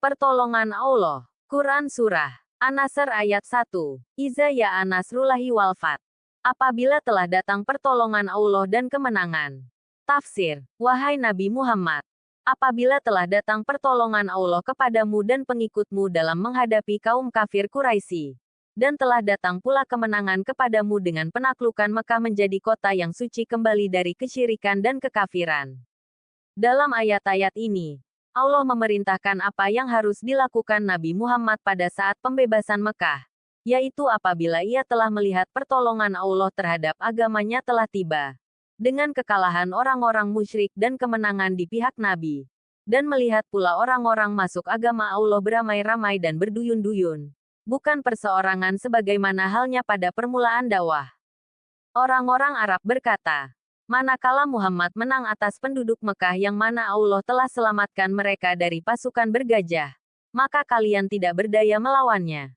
Pertolongan Allah. Quran Surah An-Nasr ayat 1. Iza ya Nasrullahi wal fath. Apabila telah datang pertolongan Allah dan kemenangan. Tafsir. Wahai Nabi Muhammad. Apabila telah datang pertolongan Allah kepadamu dan pengikutmu dalam menghadapi kaum kafir Quraisy. Dan telah datang pula kemenangan kepadamu dengan penaklukan Mekah menjadi kota yang suci kembali dari kesyirikan dan kekafiran. Dalam ayat-ayat ini, Allah memerintahkan apa yang harus dilakukan Nabi Muhammad pada saat pembebasan Mekah, yaitu apabila ia telah melihat pertolongan Allah terhadap agamanya telah tiba, dengan kekalahan orang-orang musyrik dan kemenangan di pihak Nabi, dan melihat pula orang-orang masuk agama Allah beramai-ramai dan berduyun-duyun, bukan perseorangan sebagaimana halnya pada permulaan dakwah. Orang-orang Arab berkata, manakala Muhammad menang atas penduduk Mekah yang mana Allah telah selamatkan mereka dari pasukan bergajah, maka kalian tidak berdaya melawannya.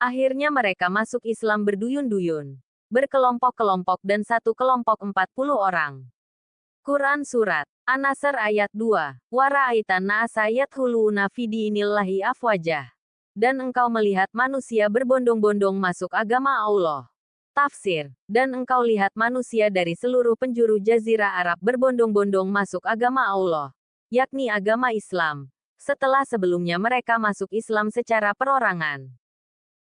Akhirnya mereka masuk Islam berduyun-duyun, berkelompok-kelompok dan satu kelompok 40 orang. Quran Surat An-Nasr ayat 2. Wara'aitan na'asa yadkhuluna fi dinillahi afwajah. Dan engkau melihat manusia berbondong-bondong masuk agama Allah. Tafsir. Dan engkau lihat manusia dari seluruh penjuru jazirah Arab berbondong-bondong masuk agama Allah, yakni agama Islam, setelah sebelumnya mereka masuk Islam secara perorangan.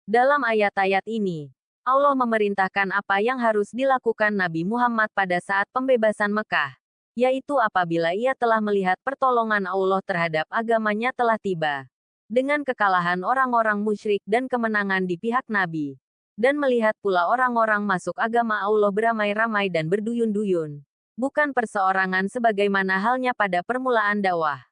Dalam ayat-ayat ini, Allah memerintahkan apa yang harus dilakukan Nabi Muhammad pada saat pembebasan Mekah, yaitu apabila ia telah melihat pertolongan Allah terhadap agamanya telah tiba, dengan kekalahan orang-orang musyrik dan kemenangan di pihak Nabi. Dan melihat pula orang-orang masuk agama Allah beramai-ramai dan berduyun-duyun, bukan perseorangan sebagaimana halnya pada permulaan dakwah.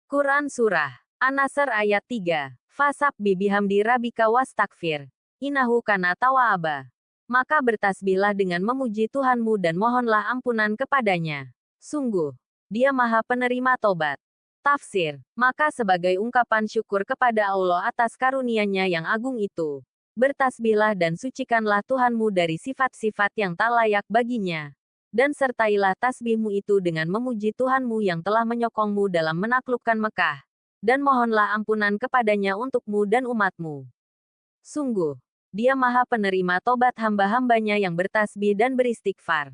Quran Surah An-Nasr ayat 3. Fasabbih bihamdi rabbika wastakfir. Innahu kana tawwaba. Maka bertasbihlah dengan memuji Tuhanmu dan mohonlah ampunan kepadanya. Sungguh, Dia Maha Penerima Tobat. Tafsir. Maka sebagai ungkapan syukur kepada Allah atas karunia-Nya yang agung itu, bertasbihlah dan sucikanlah Tuhanmu dari sifat-sifat yang tak layak baginya. Dan sertailah tasbihmu itu dengan memuji Tuhanmu yang telah menyokongmu dalam menaklukkan Mekah. Dan mohonlah ampunan kepadanya untukmu dan umatmu. Sungguh, Dia Maha Penerima Tobat hamba-hambanya yang bertasbih dan beristighfar.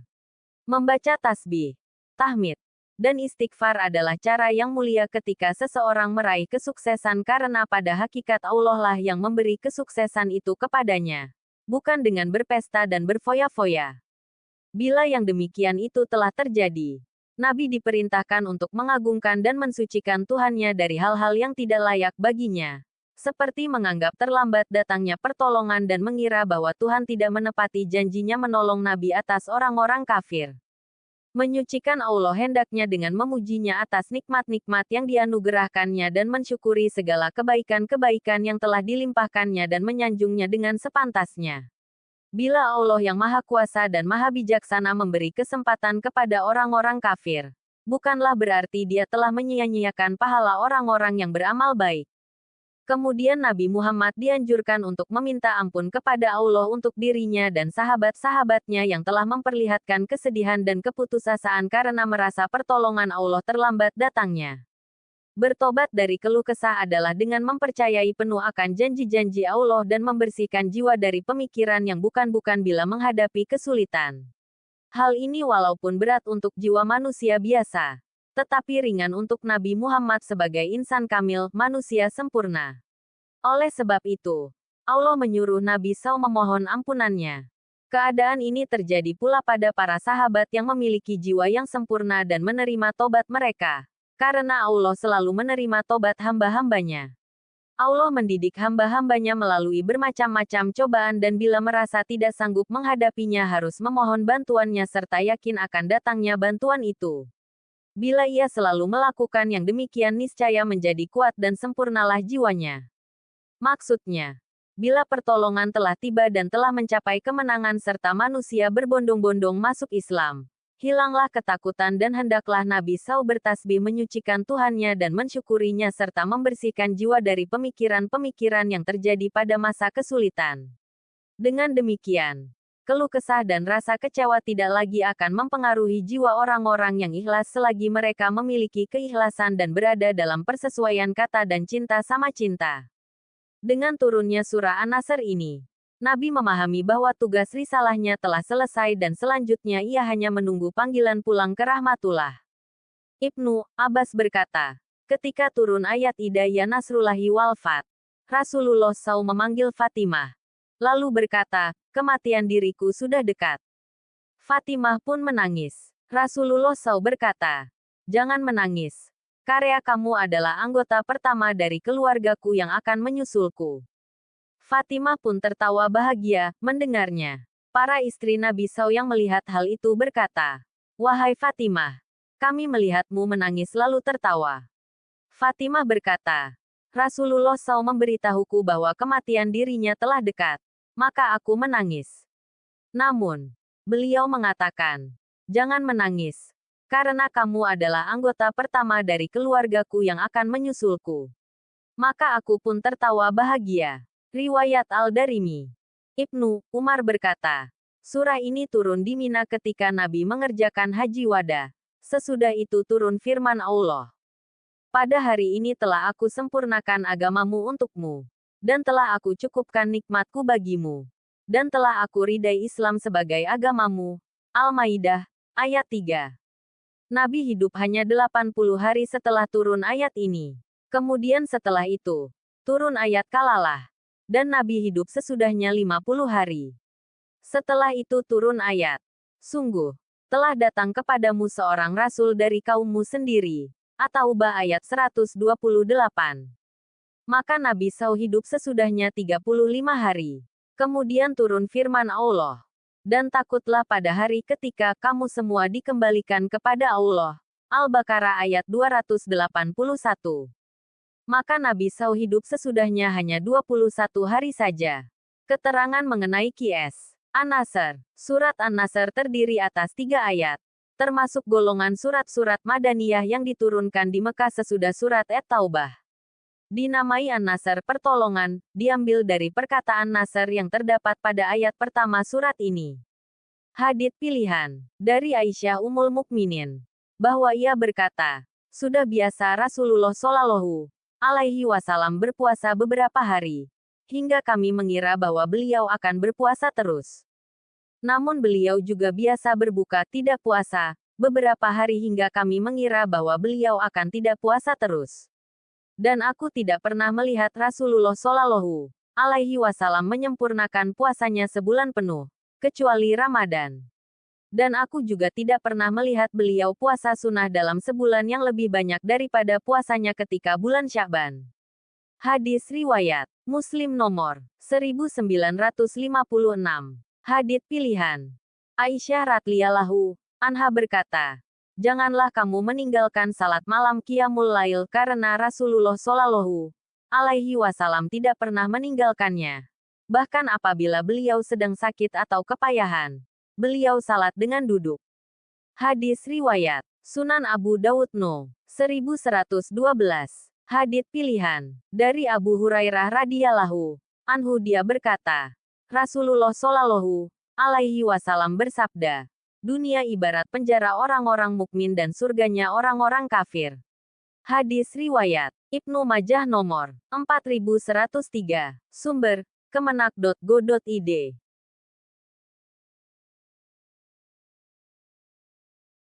Membaca tasbih, tahmid, dan istighfar adalah cara yang mulia ketika seseorang meraih kesuksesan karena pada hakikat Allah lah yang memberi kesuksesan itu kepadanya. Bukan dengan berpesta dan berfoya-foya. Bila yang demikian itu telah terjadi, Nabi diperintahkan untuk mengagungkan dan mensucikan Tuhannya dari hal-hal yang tidak layak baginya. Seperti menganggap terlambat datangnya pertolongan dan mengira bahwa Tuhan tidak menepati janjinya menolong Nabi atas orang-orang kafir. Menyucikan Allah hendaknya dengan memujinya atas nikmat-nikmat yang dianugerahkannya dan mensyukuri segala kebaikan-kebaikan yang telah dilimpahkannya dan menyanjungnya dengan sepantasnya. Bila Allah yang Maha Kuasa dan Maha Bijaksana memberi kesempatan kepada orang-orang kafir, bukanlah berarti Dia telah menyia-nyiakan pahala orang-orang yang beramal baik. Kemudian Nabi Muhammad dianjurkan untuk meminta ampun kepada Allah untuk dirinya dan sahabat-sahabatnya yang telah memperlihatkan kesedihan dan keputusasaan karena merasa pertolongan Allah terlambat datangnya. Bertobat dari keluh kesah adalah dengan mempercayai penuh akan janji-janji Allah dan membersihkan jiwa dari pemikiran yang bukan-bukan bila menghadapi kesulitan. Hal ini walaupun berat untuk jiwa manusia biasa, tetapi ringan untuk Nabi Muhammad sebagai insan kamil, manusia sempurna. Oleh sebab itu, Allah menyuruh Nabi SAW memohon ampunannya. Keadaan ini terjadi pula pada para sahabat yang memiliki jiwa yang sempurna dan menerima tobat mereka, karena Allah selalu menerima tobat hamba-hambanya. Allah mendidik hamba-hambanya melalui bermacam-macam cobaan dan bila merasa tidak sanggup menghadapinya harus memohon bantuannya serta yakin akan datangnya bantuan itu. Bila ia selalu melakukan yang demikian niscaya menjadi kuat dan sempurnalah jiwanya. Maksudnya, bila pertolongan telah tiba dan telah mencapai kemenangan serta manusia berbondong-bondong masuk Islam, hilanglah ketakutan dan hendaklah Nabi SAW bertasbih menyucikan Tuhannya dan mensyukurinya serta membersihkan jiwa dari pemikiran-pemikiran yang terjadi pada masa kesulitan. Dengan demikian, keluh kesah dan rasa kecewa tidak lagi akan mempengaruhi jiwa orang-orang yang ikhlas selagi mereka memiliki keikhlasan dan berada dalam persesuaian kata dan cinta sama cinta. Dengan turunnya surah An-Nasr ini, Nabi memahami bahwa tugas risalahnya telah selesai dan selanjutnya ia hanya menunggu panggilan pulang ke rahmatullah. Ibnu Abbas berkata, ketika turun ayat Ida ya Nasrullahi wal Fath, Rasulullah SAW memanggil Fatimah. Lalu berkata, kematian diriku sudah dekat. Fatimah pun menangis. Rasulullah SAW berkata, jangan menangis. Karya kamu adalah anggota pertama dari keluargaku yang akan menyusulku. Fatimah pun tertawa bahagia mendengarnya. Para istri Nabi SAW yang melihat hal itu berkata, wahai Fatimah, kami melihatmu menangis lalu tertawa. Fatimah berkata, Rasulullah SAW memberitahuku bahwa kematian dirinya telah dekat. Maka aku menangis. Namun, beliau mengatakan, jangan menangis. Karena kamu adalah anggota pertama dari keluargaku yang akan menyusulku. Maka aku pun tertawa bahagia. Riwayat Al-Darimi. Ibnu Umar berkata, surah ini turun di Mina ketika Nabi mengerjakan haji wada. Sesudah itu turun firman Allah. Pada hari ini telah aku sempurnakan agamamu untukmu. Dan telah aku cukupkan nikmatku bagimu. Dan telah aku ridai Islam sebagai agamamu. Al-Maidah, ayat 3. Nabi hidup hanya 80 hari setelah turun ayat ini. Kemudian setelah itu, turun ayat kalalah. Dan Nabi hidup sesudahnya 50 hari. Setelah itu turun ayat. Sungguh, telah datang kepadamu seorang rasul dari kaummu sendiri. At-Taubah ayat 128. Maka Nabi SAW hidup sesudahnya 35 hari. Kemudian turun firman Allah. Dan takutlah pada hari ketika kamu semua dikembalikan kepada Allah. Al-Baqarah ayat 281. Maka Nabi SAW hidup sesudahnya hanya 21 hari saja. Keterangan mengenai Qs. An-Nasr. Surat An-Nasr terdiri atas 3 ayat. Termasuk golongan surat-surat Madaniyah yang diturunkan di Mekah sesudah surat At-Taubah. Dinamai An-Nasr pertolongan, diambil dari perkataan Nasr yang terdapat pada ayat pertama surat ini. Hadits pilihan, dari Aisyah Ummul Mukminin, bahwa ia berkata, sudah biasa Rasulullah Shallallahu Alaihi Wasallam berpuasa beberapa hari, hingga kami mengira bahwa beliau akan berpuasa terus. Namun beliau juga biasa berbuka tidak puasa, beberapa hari hingga kami mengira bahwa beliau akan tidak puasa terus. Dan aku tidak pernah melihat Rasulullah Shallallahu Alaihi Wasallam menyempurnakan puasanya sebulan penuh, kecuali Ramadan. Dan aku juga tidak pernah melihat beliau puasa sunnah dalam sebulan yang lebih banyak daripada puasanya ketika bulan Sya'ban. Hadis riwayat Muslim nomor 1956. Hadits pilihan. Aisyah radhiyallahu anha berkata, janganlah kamu meninggalkan salat malam qiyamul lail karena Rasulullah Shallallahu Alaihi Wasallam tidak pernah meninggalkannya. Bahkan apabila beliau sedang sakit atau kepayahan, beliau salat dengan duduk. Hadis riwayat Sunan Abu Dawud No. 1112. Hadits pilihan. Dari Abu Hurairah radhiyallahu anhu dia berkata, Rasulullah Shallallahu Alaihi Wasallam bersabda, dunia ibarat penjara orang-orang mukmin dan surganya orang-orang kafir. Hadis riwayat Ibnu Majah nomor 4103. Sumber Kemenak.go.id